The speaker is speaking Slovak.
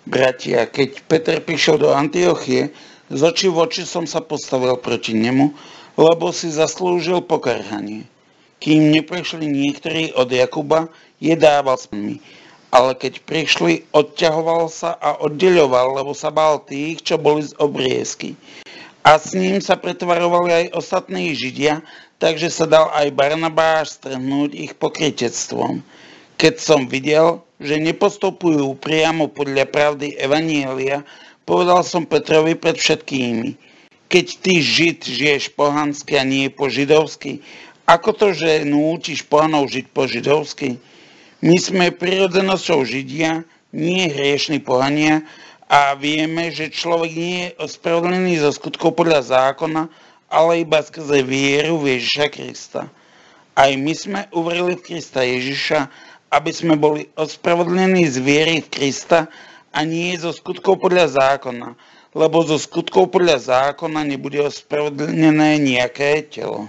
Bratia, keď Peter prišiel do Antiochie, z očí v oči som sa postavil proti nemu, lebo si zaslúžil pokarhanie. Kým neprešli niektorí od Jakuba, jedával s nimi. Ale keď prišli, odťahoval sa a oddeľoval, lebo sa bál tých, čo boli z obriezky. A s ním sa pretvarovali aj ostatní Židia, takže sa dal aj Barnabáš strhnúť ich pokrytectvom. Keď som videl, že nepostupujú priamo podľa pravdy Evanielia, povedal som Petrovi pred všetkými: keď ty Žid žiješ pohansky a nie po židovsky, ako to, že núčiš pohanov žiť po židovsky? My sme prirodzenosťou Židia, nie hriešni pohania, a vieme, že človek nie je ospravedlnený zo skutkov podľa zákona, ale iba skrze vieru v Ježiša Krista. Aj my sme uverili v Krista Ježiša, aby sme boli ospravedlnení z viery v Krista a nie zo skutkov podľa zákona, lebo zo skutkov podľa zákona nebude ospravedlnené nejaké telo.